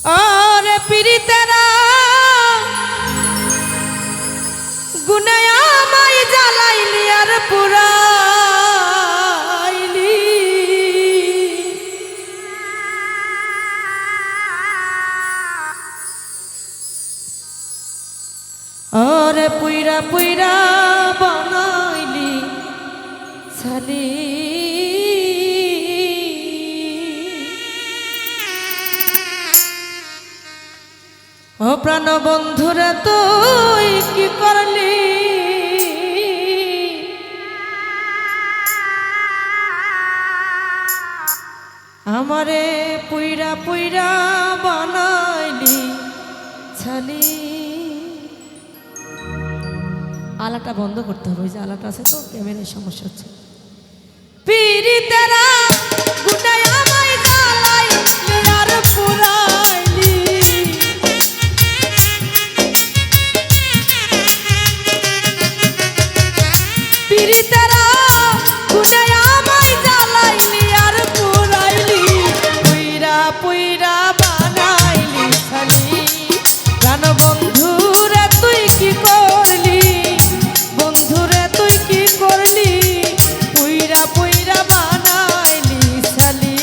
और पीड़ितेरा गुनाया माई জ্বালাইলি আর পুরাইলি और পুইরা পুইরা বানাইলি ছালি ও প্রাণ বন্ধুরা তুই কি করলি আমারে পুইরা পুইরা বানাইলি ছালি। আলাটা বন্ধ করতে হবে, ওই যে আলাটা আছে তো ক্যামেরার সমস্যা হচ্ছে। পীড়িতেরা গুনায় আমায় জ্বালাইলি আর পুরাইলি পীড়িতেরা গুনায় আমায় জ্বালাইলি আর পুরাইলি পুইরা পুইরা বানাইলি ছালি। প্রাণ বন্ধুরে তুই কি করলি বন্ধুরে তুই কি করলি পুইরা পুইরা বানাইলি ছালি।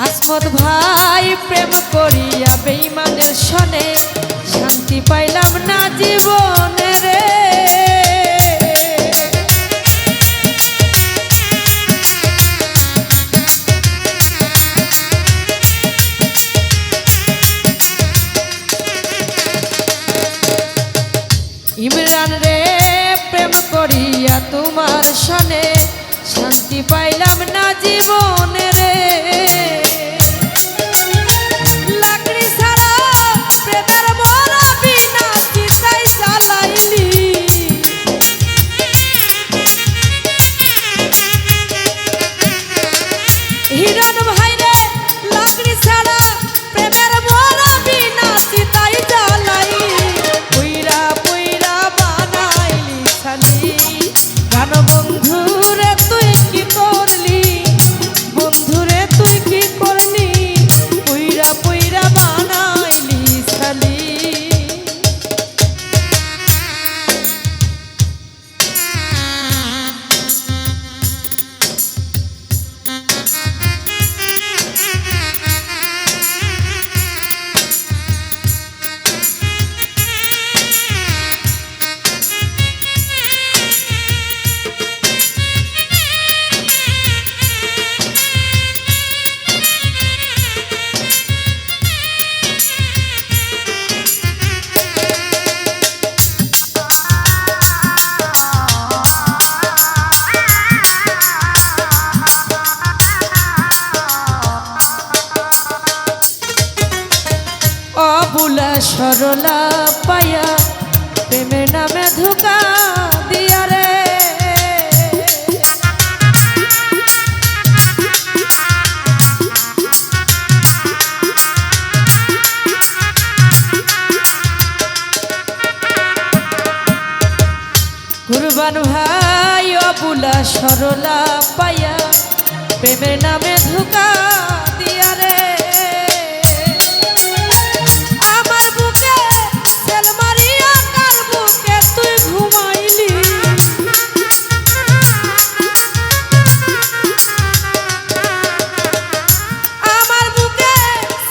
আসমত ভাই প্রেম করিয়া বেঈমানের সনে শান্তি পাইলাম না জীবনে রে। ইমরান রে প্রেম করিয়া তোমার সনে শান্তি পাইলাম না জীবনে রে। লাকড়ি ছাড়া প্রেমের মরা বিনা চিতাই জ্বালাইলি হিরণ ভাই রে লাকড়ি ছাড়া প্রেমের মরা বিনা চিতাই জ্বালাইলি পুইরা পুইরা বানাইলি ছালি। প্রাণ বন্ধুরে তুই কি করলি বন্ধুরে তুই কি করলি পুইরা পুইরা বানাইলি ছালি। অবুলা সরলা পায়া প্রেমের নামে ধোঁকা দিয়া রে। কুরবান ভাই অবুলা সরলা পায়া প্রেমের নামে ধোঁকা দিয়া রে। আমার বুকে তেল মারিয়া কার বুকে তুই ঘুমাইলি আমার বুকে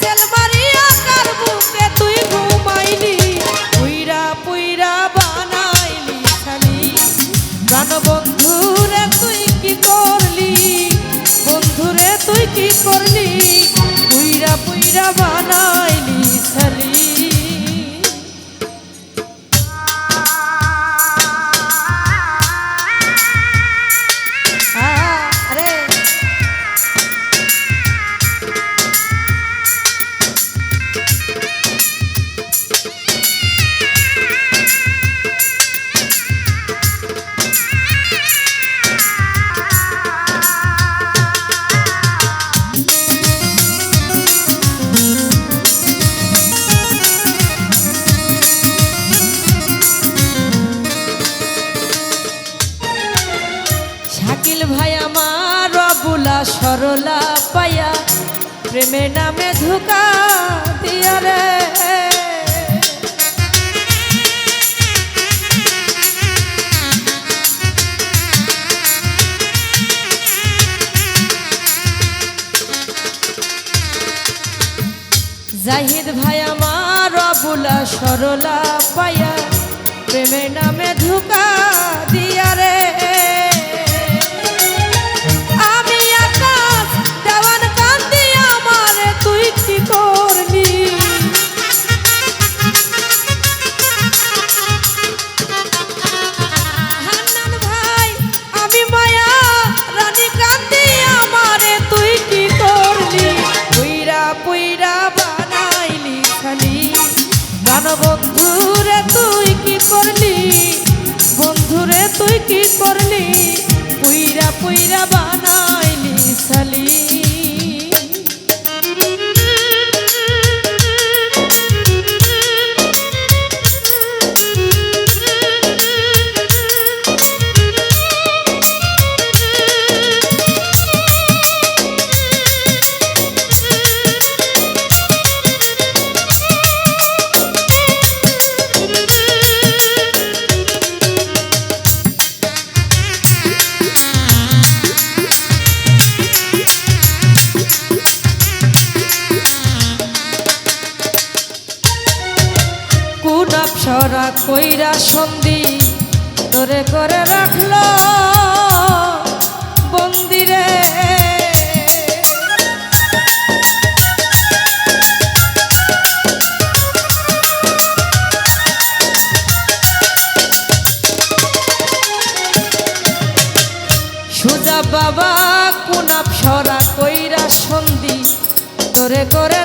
তেল মারিয়া কার বুকে তুই ঘুমাইলি পুইরা পুইরা বানাইলি ছালি। প্রাণ বন্ধুরে তুই কি করলি বন্ধুরে তুই কি করলি আকিল ভাই আমার রবুলা সরলা পায়া প্রেমের নামে ধোঁকা দিয়া রে। জাহিদ ভাই আমার রবুলা সরলা পায়া প্রেমের নামে ধোঁকা দিয়া রে। আমি আকাশ দেওয়ান কান্দি আমারে তুই কি করলি, হান্নান ভাই আমি মায়া রানী কান্দি আমারে তুই কি করলি, পুইরা পুইরা বানাইলি খালি গান। বন্ধুরে তুই কি করলি, বন্ধুরে তুই কি করলি, পুইরা পুইরা বানাইলি সালি। সরা কইরা সন্ধি তোরে করে রাখলো বন্দিরে। সুজা বাবা কোন সরা কইরা সন্ধি তোরে করে